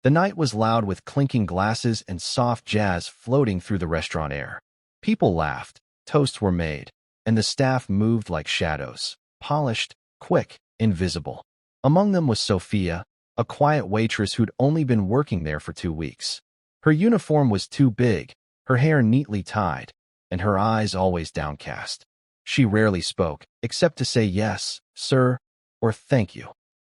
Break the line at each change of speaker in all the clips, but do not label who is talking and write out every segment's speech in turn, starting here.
The night was loud with clinking glasses and soft jazz floating through the restaurant air. People laughed, toasts were made, and the staff moved like shadows, polished, quick, invisible. Among them was Sofia, a quiet waitress who'd only been working there for 2 weeks. Her uniform was too big, her hair neatly tied, and her eyes always downcast. She rarely spoke, except to say yes, sir, or thank you.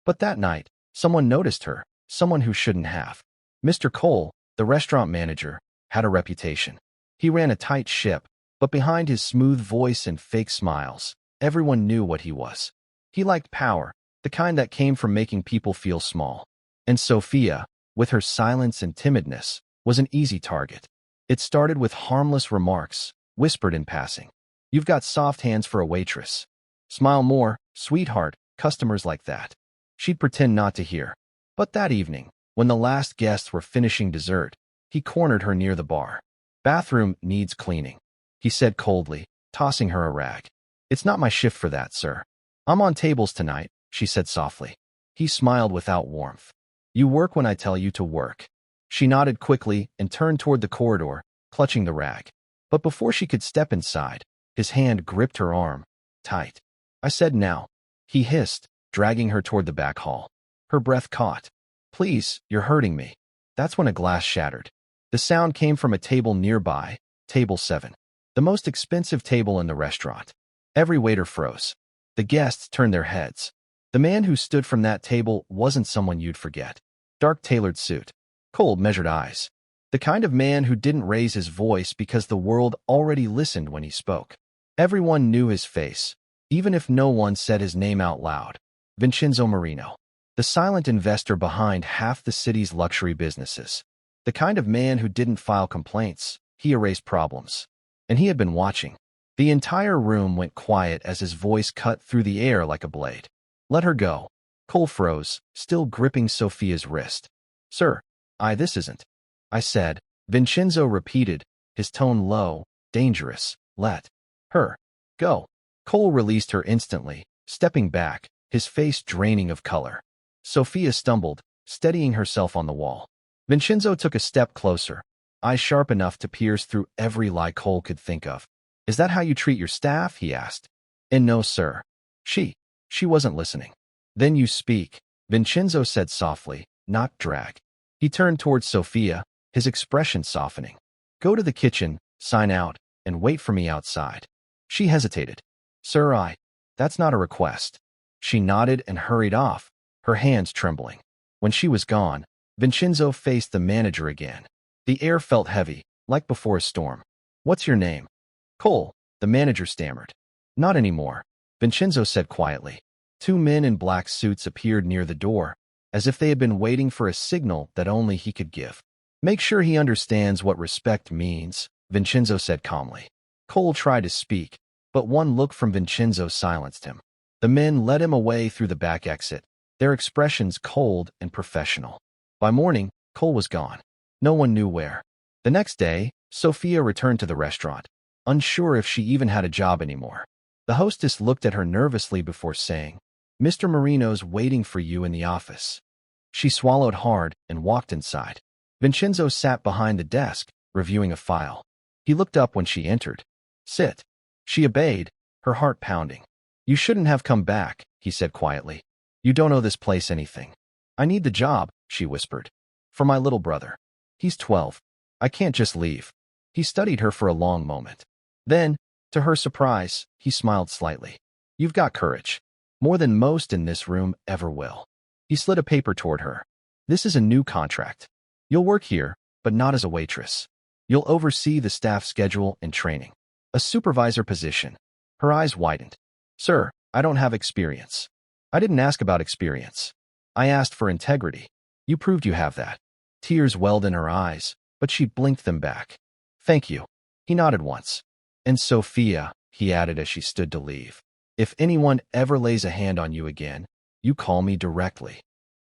But that night, someone noticed her, someone who shouldn't have. Mr. Cole, the restaurant manager, had a reputation. He ran a tight ship, but behind his smooth voice and fake smiles, everyone knew what he was. He liked power, the kind that came from making people feel small. And Sofia, with her silence and timidness, was an easy target. It started with harmless remarks, whispered in passing. "You've got soft hands for a waitress. Smile more, sweetheart," customers like that. She'd pretend not to hear. But that evening, when the last guests were finishing dessert, he cornered her near the bar. "Bathroom needs cleaning," he said coldly, tossing her a rag. "It's not my shift for that, sir." "I'm on tables tonight," she said softly. He smiled without warmth. "You work when I tell you to work." She nodded quickly and turned toward the corridor, clutching the rag. But before she could step inside, his hand gripped her arm, tight. "I said now," he hissed, dragging her toward the back hall. Her breath caught. "Please, you're hurting me." That's when a glass shattered. The sound came from a table nearby, table 7, the most expensive table in the restaurant. Every waiter froze. The guests turned their heads. The man who stood from that table wasn't someone you'd forget. Dark tailored suit, cold measured eyes. The kind of man who didn't raise his voice because the world already listened when he spoke. Everyone knew his face, even if no one said his name out loud. Vincenzo Marino. The silent investor behind half the city's luxury businesses. The kind of man who didn't file complaints, he erased problems. And he had been watching. The entire room went quiet as his voice cut through the air like a blade. "Let her go." Cole froze, still gripping Sofia's wrist. "Sir, this isn't." "I said," Vincenzo repeated, his tone low, dangerous. "Let her go." Cole released her instantly, stepping back, his face draining of color. Sofia stumbled, steadying herself on the wall. Vincenzo took a step closer, eyes sharp enough to pierce through every lie Cole could think of. "Is that how you treat your staff?" he asked. "And no, sir." She wasn't listening. "Then you speak," Vincenzo said softly, not drag. He turned towards Sofia, his expression softening. "Go to the kitchen, sign out, and wait for me outside." She hesitated. "Sir, that's not a request." She nodded and hurried off, her hands trembling. When she was gone, Vincenzo faced the manager again. The air felt heavy, like before a storm. "What's your name?" "Cole," the manager stammered. "Not anymore," Vincenzo said quietly. 2 men in black suits appeared near the door, as if they had been waiting for a signal that only he could give. "Make sure he understands what respect means," Vincenzo said calmly. Cole tried to speak, but one look from Vincenzo silenced him. The men led him away through the back exit, their expressions cold and professional. By morning, Cole was gone. No one knew where. The next day, Sofia returned to the restaurant, unsure if she even had a job anymore. The hostess looked at her nervously before saying, "Mr. Marino's waiting for you in the office." She swallowed hard and walked inside. Vincenzo sat behind the desk, reviewing a file. He looked up when she entered. "Sit." She obeyed, her heart pounding. "You shouldn't have come back," he said quietly. "You don't owe this place anything." "I need the job," she whispered. "For my little brother. He's 12. I can't just leave." He studied her for a long moment. Then, to her surprise, he smiled slightly. "You've got courage. More than most in this room ever will." He slid a paper toward her. "This is a new contract. You'll work here, but not as a waitress. You'll oversee the staff schedule and training. A supervisor position." Her eyes widened. "Sir, I don't have experience." "I didn't ask about experience. I asked for integrity. You proved you have that." Tears welled in her eyes, but she blinked them back. "Thank you." He nodded once. "And Sofia," he added as she stood to leave, "if anyone ever lays a hand on you again, you call me directly."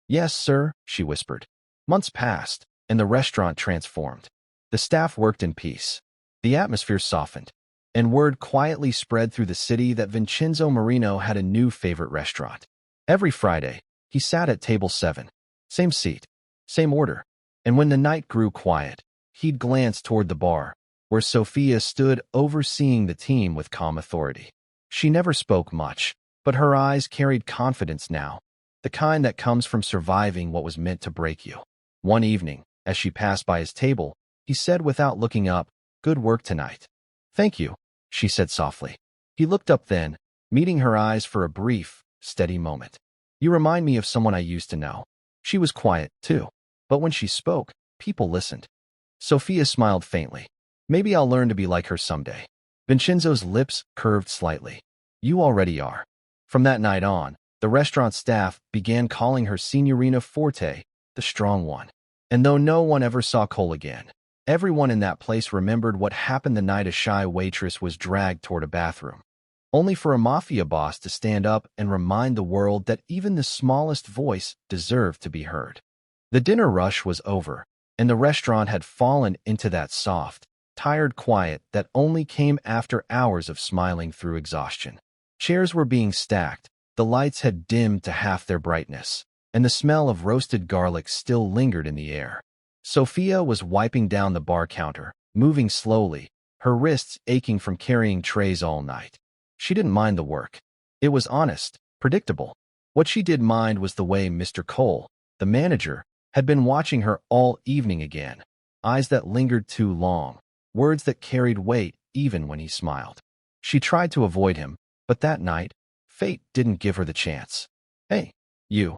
"Yes, sir," she whispered. Months passed, and the restaurant transformed. The staff worked in peace. The atmosphere softened, and word quietly spread through the city that Vincenzo Marino had a new favorite restaurant. Every Friday, he sat at table 7. Same seat, same order, And when the night grew quiet, he'd glance toward the bar, where Sofia stood overseeing the team with calm authority. She never spoke much, but her eyes carried confidence now, the kind that comes from surviving what was meant to break you. One evening, as she passed by his table, he said without looking up, "Good work tonight." "Thank you," she said softly. He looked up then, meeting her eyes for a brief, steady moment. "You remind me of someone I used to know." She was quiet, too, but when she spoke, people listened. Sofia smiled faintly. "Maybe I'll learn to be like her someday." Vincenzo's lips curved slightly. "You already are." From that night on, the restaurant staff began calling her Signorina Forte, the strong one. And though no one ever saw Cole again, everyone in that place remembered what happened the night a shy waitress was dragged toward a bathroom, only for a mafia boss to stand up and remind the world that even the smallest voice deserved to be heard. The dinner rush was over, and the restaurant had fallen into that soft, tired quiet that only came after hours of smiling through exhaustion. Chairs were being stacked, the lights had dimmed to half their brightness, and the smell of roasted garlic still lingered in the air. Sofia was wiping down the bar counter, moving slowly, her wrists aching from carrying trays all night. She didn't mind the work. It was honest, predictable. What she did mind was the way Mr. Cole, the manager, had been watching her all evening again, eyes that lingered too long, words that carried weight even when he smiled. She tried to avoid him, but that night, fate didn't give her the chance. "Hey, you,"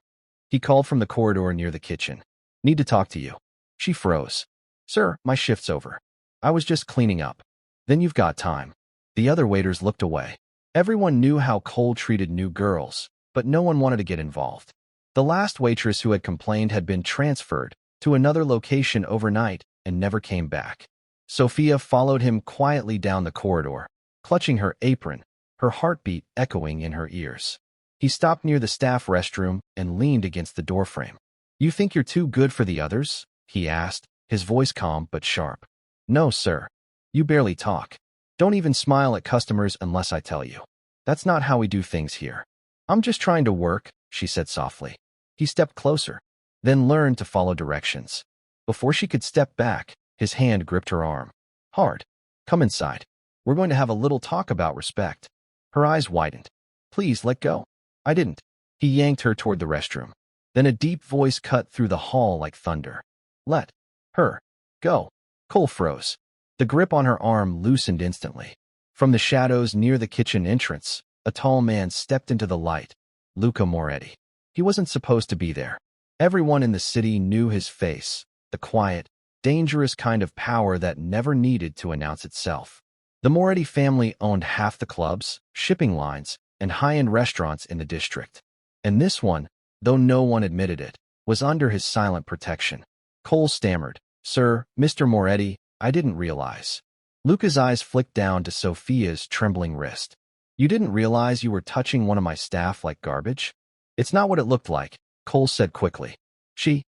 he called from the corridor near the kitchen. "Need to talk to you." She froze. "Sir, my shift's over. I was just cleaning up." "Then you've got time." The other waiters looked away. Everyone knew how Cole treated new girls, but no one wanted to get involved. The last waitress who had complained had been transferred to another location overnight and never came back. Sofia followed him quietly down the corridor, clutching her apron, her heartbeat echoing in her ears. He stopped near the staff restroom and leaned against the doorframe. "You think you're too good for the others?" he asked, his voice calm but sharp. "No, sir. You barely talk. Don't even smile at customers unless I tell you. That's not how we do things here." "I'm just trying to work," she said softly. He stepped closer, then learned to follow directions. Before she could step back, his hand gripped her arm. Hard. "Come inside. We're going to have a little talk about respect." Her eyes widened. "Please let go." "I didn't." He yanked her toward the restroom. Then a deep voice cut through the hall like thunder. "Let her go." Cole froze. The grip on her arm loosened instantly. From the shadows near the kitchen entrance, a tall man stepped into the light. Luca Moretti. He wasn't supposed to be there. Everyone in the city knew his face, the quiet, dangerous kind of power that never needed to announce itself. The Moretti family owned half the clubs, shipping lines, and high-end restaurants in the district. And this one, though no one admitted it, was under his silent protection. Cole stammered, "Sir, Mr. Moretti, I didn't realize." Luca's eyes flicked down to Sofia's trembling wrist. "You didn't realize you were touching one of my staff like garbage?" "It's not what it looked like," Cole said quickly. She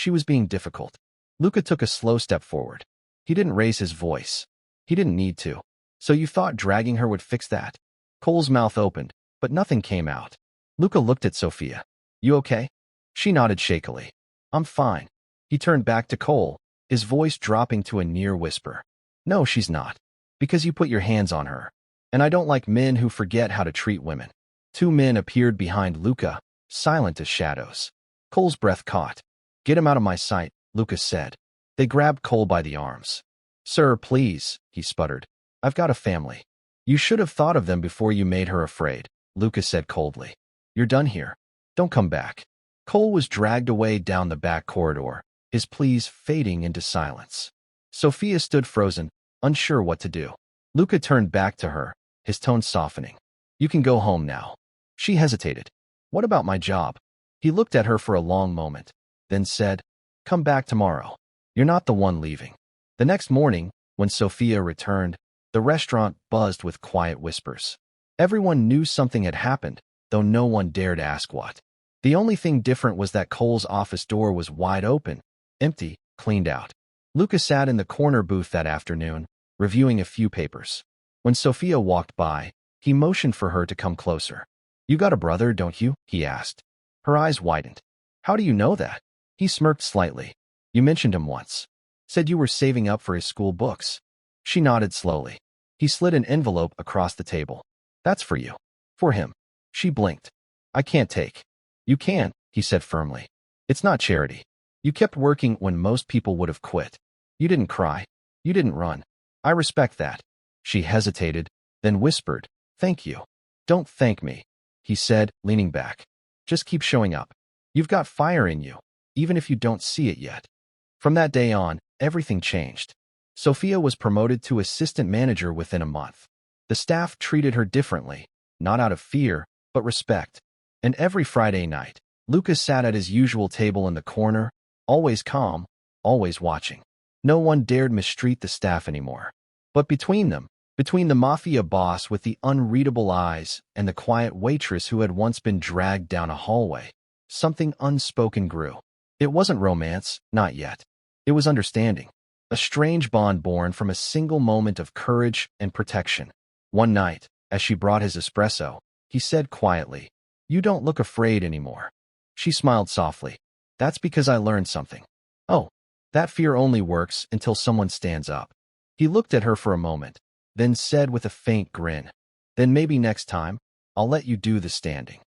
was being difficult." Luca took a slow step forward. He didn't raise his voice. He didn't need to. "So you thought dragging her would fix that?" Cole's mouth opened, but nothing came out. Luca looked at Sofia. "You okay?" She nodded shakily. "I'm fine." He turned back to Cole, his voice dropping to a near whisper. "No, she's not. Because you put your hands on her. And I don't like men who forget how to treat women." Two men appeared behind Luca, silent as shadows. Cole's breath caught. "Get him out of my sight," Luca said. They grabbed Cole by the arms. "Sir, please," he sputtered. "I've got a family." "You should have thought of them before you made her afraid," Luca said coldly. "You're done here. Don't come back." Cole was dragged away down the back corridor, his pleas fading into silence. Sofia stood frozen, unsure what to do. Luca turned back to her, his tone softening. "You can go home now." She hesitated. "What about my job?" He looked at her for a long moment, then said, "Come back tomorrow. You're not the one leaving." The next morning, when Sofia returned, the restaurant buzzed with quiet whispers. Everyone knew something had happened, though no one dared ask what. The only thing different was that Cole's office door was wide open, empty, cleaned out. Luca sat in the corner booth that afternoon, reviewing a few papers. When Sofia walked by, he motioned for her to come closer. "You got a brother, don't you?" he asked. Her eyes widened. "How do you know that?" He smirked slightly. You mentioned him once. Said you were saving up for his school books. She nodded slowly. He slid an envelope across the table. That's for you. For him. She blinked. I can't take. You can, he said firmly. It's not charity. You kept working when most people would have quit. You didn't cry. You didn't run. I respect that. She hesitated, then whispered, Thank you. Don't thank me, he said, leaning back. Just keep showing up. You've got fire in you, even if you don't see it yet. From that day on, everything changed. Sofia was promoted to assistant manager within a month. The staff treated her differently, not out of fear, but respect. And every Friday night, Lucas sat at his usual table in the corner, always calm, always watching. No one dared mistreat the staff anymore. But between them, between the Mafia boss with the unreadable eyes and the quiet waitress who had once been dragged down a hallway, something unspoken grew. It wasn't romance, not yet. It was understanding. A strange bond born from a single moment of courage and protection. One night, as she brought his espresso, he said quietly, You don't look afraid anymore. She smiled softly. That's because I learned something. Oh, that fear only works until someone stands up. He looked at her for a moment, then said with a faint grin, Then maybe next time, I'll let you do the standing.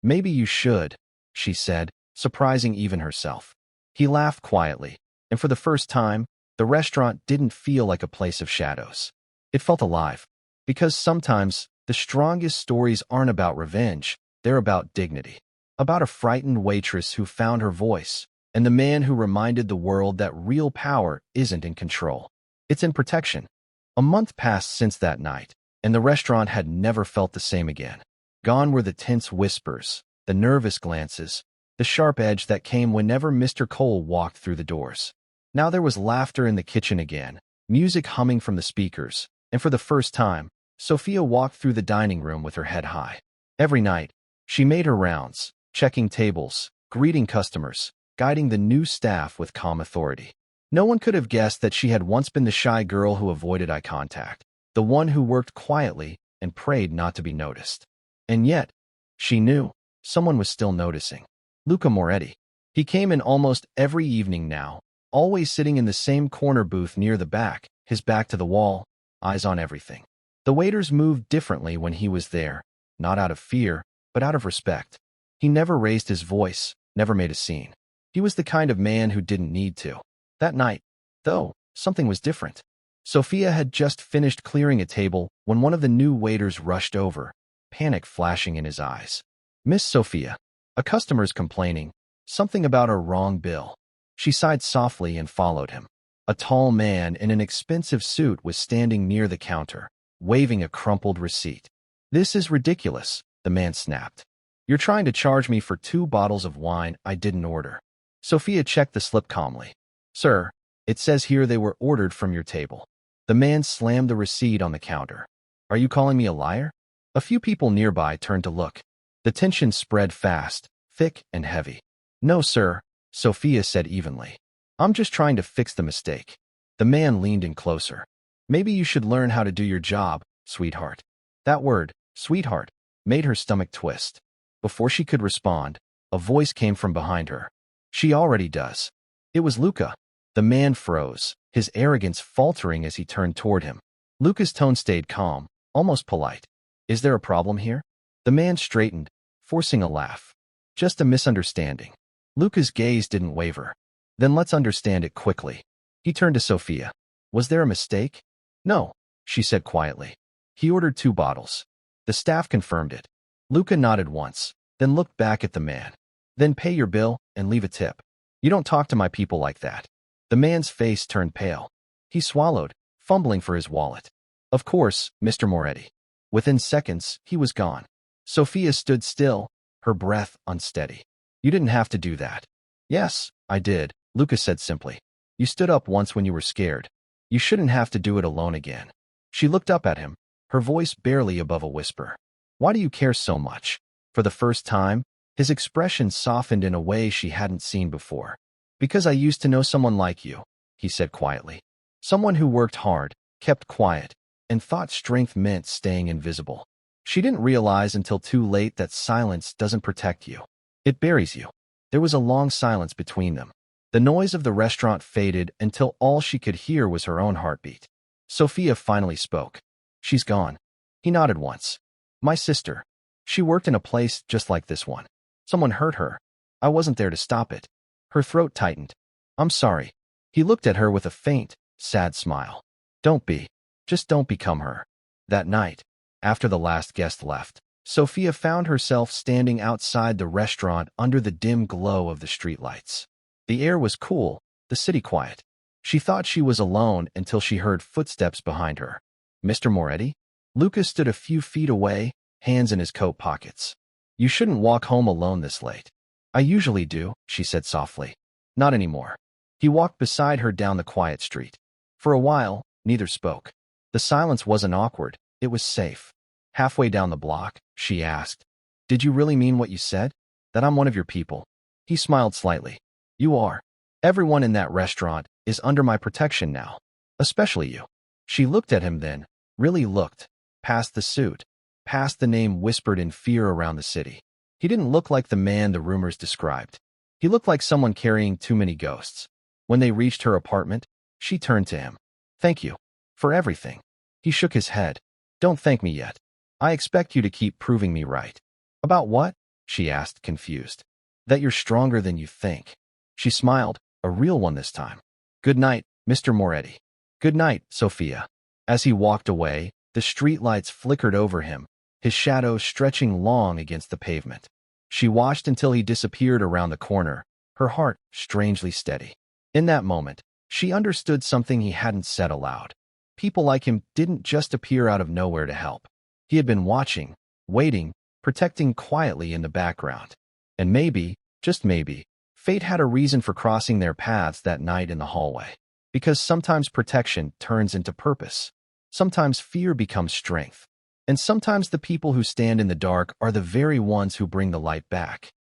Maybe you should, she said, surprising even herself. He laughed quietly, and for the first time, the restaurant didn't feel like a place of shadows. It felt alive, because sometimes the strongest stories aren't about revenge, they're about dignity. About a frightened waitress who found her voice, and the man who reminded the world that real power isn't in control. It's in protection. A month passed since that night, and the restaurant had never felt the same again. Gone were the tense whispers, the nervous glances, the sharp edge that came whenever Mr. Cole walked through the doors. Now there was laughter in the kitchen again, music humming from the speakers, and for the first time, Sofia walked through the dining room with her head high. Every night, she made her rounds, checking tables, greeting customers, guiding the new staff with calm authority. No one could have guessed that she had once been the shy girl who avoided eye contact, the one who worked quietly and prayed not to be noticed. And yet, she knew someone was still noticing. Luca Moretti. He came in almost every evening now, always sitting in the same corner booth near the back, his back to the wall, eyes on everything. The waiters moved differently when he was there, not out of fear, but out of respect. He never raised his voice, never made a scene. He was the kind of man who didn't need to. That night, though, something was different. Sofia had just finished clearing a table when one of the new waiters rushed over, panic flashing in his eyes. Miss Sofia, a customer's complaining, something about a wrong bill. She sighed softly and followed him. A tall man in an expensive suit was standing near the counter, waving a crumpled receipt. This is ridiculous, the man snapped. You're trying to charge me for 2 bottles of wine I didn't order. Sofia checked the slip calmly. Sir, it says here they were ordered from your table. The man slammed the receipt on the counter. Are you calling me a liar? A few people nearby turned to look. The tension spread fast, thick and heavy. No, sir, Sofia said evenly. I'm just trying to fix the mistake. The man leaned in closer. Maybe you should learn how to do your job, sweetheart. That word, sweetheart, made her stomach twist. Before she could respond, a voice came from behind her. She already does. It was Luca. The man froze, his arrogance faltering as he turned toward him. Luca's tone stayed calm, almost polite. Is there a problem here? The man straightened, forcing a laugh. Just a misunderstanding. Luca's gaze didn't waver. Then let's understand it quickly. He turned to Sofia. Was there a mistake? No, she said quietly. He ordered 2 bottles. The staff confirmed it. Luca nodded once, then looked back at the man. Then pay your bill and leave a tip. You don't talk to my people like that. The man's face turned pale. He swallowed, fumbling for his wallet. Of course, Mr. Moretti. Within seconds, he was gone. Sofia stood still, her breath unsteady. You didn't have to do that. Yes, I did, Luca said simply. You stood up once when you were scared. You shouldn't have to do it alone again. She looked up at him, her voice barely above a whisper. Why do you care so much? For the first time, his expression softened in a way she hadn't seen before. Because I used to know someone like you, he said quietly. Someone who worked hard, kept quiet, and thought strength meant staying invisible. She didn't realize until too late that silence doesn't protect you. It buries you. There was a long silence between them. The noise of the restaurant faded until all she could hear was her own heartbeat. Sofia finally spoke. She's gone. He nodded once. My sister. She worked in a place just like this one. Someone hurt her. I wasn't there to stop it. Her throat tightened. I'm sorry. He looked at her with a faint, sad smile. Don't be. Just don't become her. That night, after the last guest left, Sofia found herself standing outside the restaurant under the dim glow of the streetlights. The air was cool, the city quiet. She thought she was alone until she heard footsteps behind her. Mr. Moretti? Lucas stood a few feet away, hands in his coat pockets. You shouldn't walk home alone this late. I usually do, she said softly. Not anymore. He walked beside her down the quiet street. For a while, neither spoke. The silence wasn't awkward, it was safe. Halfway down the block, she asked, Did you really mean what you said? That I'm one of your people? He smiled slightly. You are. Everyone in that restaurant is under my protection now. Especially you. She looked at him then, really looked, past the suit, past the name whispered in fear around the city. He didn't look like the man the rumors described. He looked like someone carrying too many ghosts. When they reached her apartment, she turned to him. Thank you. For everything. He shook his head. Don't thank me yet. I expect you to keep proving me right. About what? She asked, confused. That you're stronger than you think. She smiled, a real one this time. Good night, Mr. Moretti. Good night, Sofia. As he walked away, the streetlights flickered over him, his shadow stretching long against the pavement. She watched until he disappeared around the corner, her heart strangely steady. In that moment, she understood something he hadn't said aloud. People like him didn't just appear out of nowhere to help. He had been watching, waiting, protecting quietly in the background. And maybe, just maybe, fate had a reason for crossing their paths that night in the hallway. Because sometimes protection turns into purpose. Sometimes fear becomes strength. And sometimes the people who stand in the dark are the very ones who bring the light back.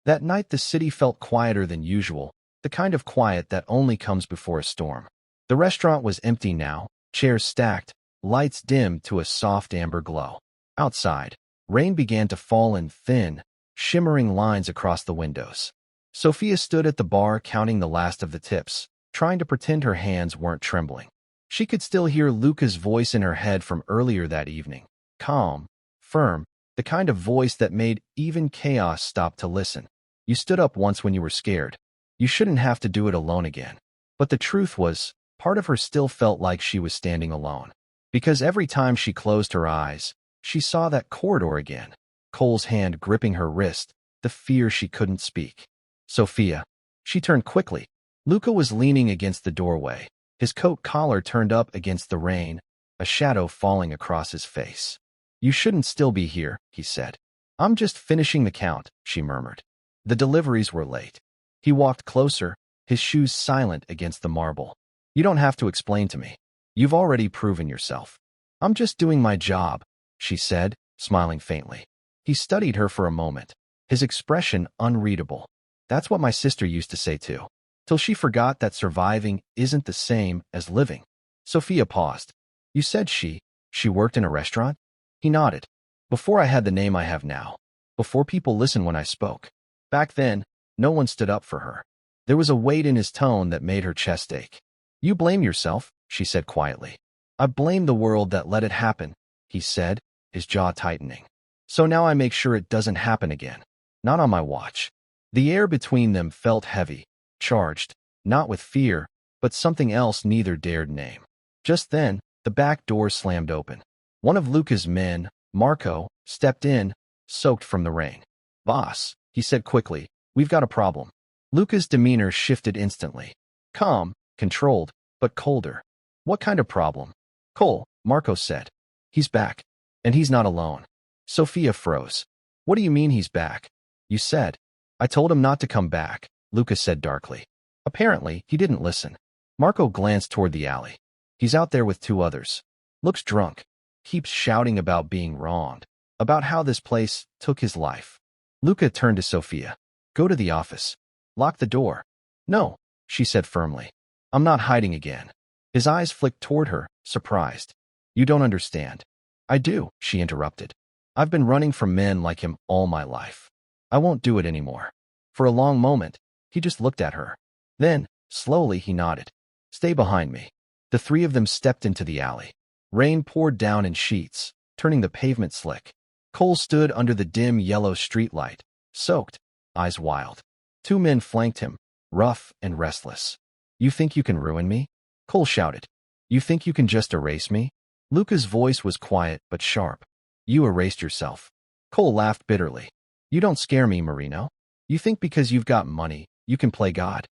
That night the city felt quieter than usual, the kind of quiet that only comes before a storm. The restaurant was empty now, chairs stacked, lights dimmed to a soft amber glow. Outside, rain began to fall in thin, shimmering lines across the windows. Sofia stood at the bar counting the last of the tips, trying to pretend her hands weren't trembling. She could still hear Luca's voice in her head from earlier that evening. Calm, firm, the kind of voice that made even chaos stop to listen. You stood up once when you were scared. You shouldn't have to do it alone again. But the truth was, part of her still felt like she was standing alone. Because every time she closed her eyes, she saw that corridor again. Cole's hand gripping her wrist, the fear she couldn't speak. Sofia. She turned quickly. Luca was leaning against the doorway, his coat collar turned up against the rain, a shadow falling across his face. You shouldn't still be here, he said. I'm just finishing the count, she murmured. The deliveries were late. He walked closer, his shoes silent against the marble. You don't have to explain to me. You've already proven yourself. I'm just doing my job, she said, smiling faintly. He studied her for a moment, his expression unreadable. That's what my sister used to say too. Till she forgot that surviving isn't the same as living. Sofia paused. You said she worked in a restaurant? He nodded. Before I had the name I have now. Before people listened when I spoke. Back then, no one stood up for her. There was a weight in his tone that made her chest ache. You blame yourself, she said quietly. I blame the world that let it happen, he said, his jaw tightening. So now I make sure it doesn't happen again. Not on my watch. The air between them felt heavy, charged, not with fear, but something else neither dared name. Just then, the back door slammed open. One of Luca's men, Marco, stepped in, soaked from the rain. Boss, he said quickly, we've got a problem. Luca's demeanor shifted instantly. Calm, controlled, but colder. What kind of problem? Cole, Marco said. He's back. And he's not alone. Sofia froze. What do you mean he's back? You said. I told him not to come back, Luca said darkly. Apparently, he didn't listen. Marco glanced toward the alley. He's out there with two others. Looks drunk. Keeps shouting about being wronged. About how this place took his life. Luca turned to Sofia. Go to the office. Lock the door. No, she said firmly. I'm not hiding again. His eyes flicked toward her, surprised. You don't understand. I do, she interrupted. I've been running from men like him all my life. I won't do it anymore. For a long moment, he just looked at her. Then, slowly he nodded. Stay behind me. The three of them stepped into the alley. Rain poured down in sheets, turning the pavement slick. Cole stood under the dim yellow streetlight, soaked, eyes wild. Two men flanked him, rough and restless. You think you can ruin me? Cole shouted. You think you can just erase me? Luca's voice was quiet but sharp. You erased yourself. Cole laughed bitterly. You don't scare me, Marino. You think because you've got money, you can play God?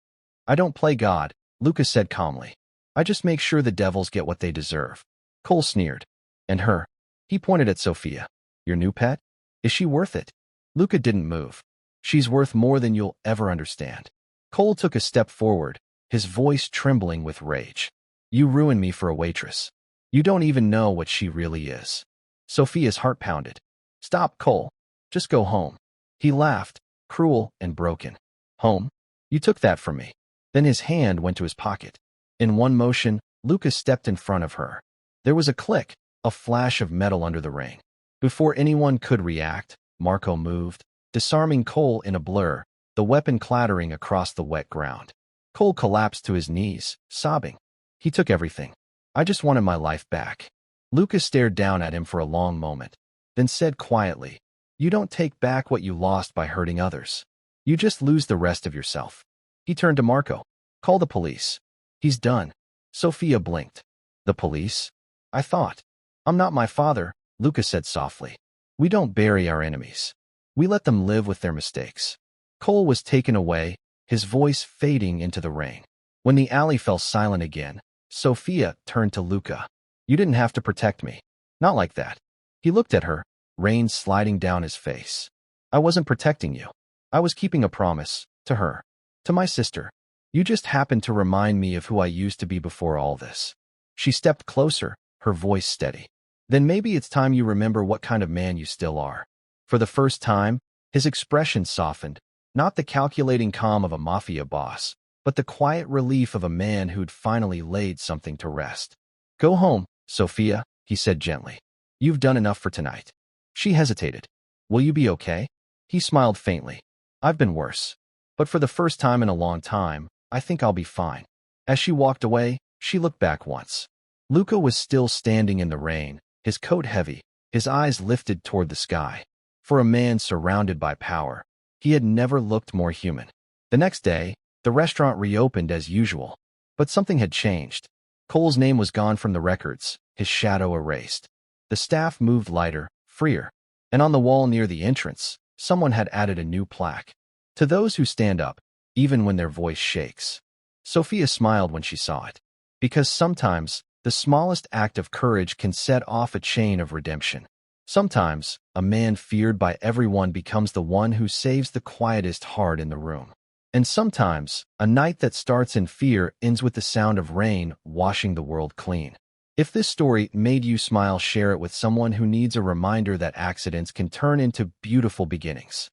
I don't play God, Luca said calmly. I just make sure the devils get what they deserve. Cole sneered. And her? He pointed at Sofia. Your new pet? Is she worth it? Luca didn't move. She's worth more than you'll ever understand. Cole took a step forward, his voice trembling with rage. You ruined me for a waitress. You don't even know what she really is. Sofia's heart pounded. Stop, Cole. Just go home. He laughed, cruel and broken. Home? You took that from me. Then his hand went to his pocket. In one motion, Luca stepped in front of her. There was a click, a flash of metal under the ring. Before anyone could react, Marco moved, disarming Cole in a blur, the weapon clattering across the wet ground. Cole collapsed to his knees, sobbing. He took everything. I just wanted my life back. Luca stared down at him for a long moment, then said quietly, You don't take back what you lost by hurting others. You just lose the rest of yourself. He turned to Marco. Call the police. He's done. Sofia blinked. The police? I thought. I'm not my father, Luca said softly. We don't bury our enemies. We let them live with their mistakes. Cole was taken away, his voice fading into the rain. When the alley fell silent again, Sofia turned to Luca. You didn't have to protect me. Not like that. He looked at her, rain sliding down his face. I wasn't protecting you. I was keeping a promise, to her. To my sister. You just happened to remind me of who I used to be before all this. She stepped closer, her voice steady. Then maybe it's time you remember what kind of man you still are. For the first time, his expression softened, not the calculating calm of a mafia boss, but the quiet relief of a man who'd finally laid something to rest. Go home, Sofia, he said gently. You've done enough for tonight. She hesitated. Will you be okay? He smiled faintly. I've been worse. But for the first time in a long time, I think I'll be fine. As she walked away, she looked back once. Luca was still standing in the rain, his coat heavy, his eyes lifted toward the sky. For a man surrounded by power, he had never looked more human. The next day, the restaurant reopened as usual. But something had changed. Cole's name was gone from the records, his shadow erased. The staff moved lighter, freer. And on the wall near the entrance, someone had added a new plaque. To those who stand up, even when their voice shakes. Sofia smiled when she saw it. Because sometimes, the smallest act of courage can set off a chain of redemption. Sometimes, a man feared by everyone becomes the one who saves the quietest heart in the room. And sometimes, a night that starts in fear ends with the sound of rain washing the world clean. If this story made you smile, share it with someone who needs a reminder that accidents can turn into beautiful beginnings.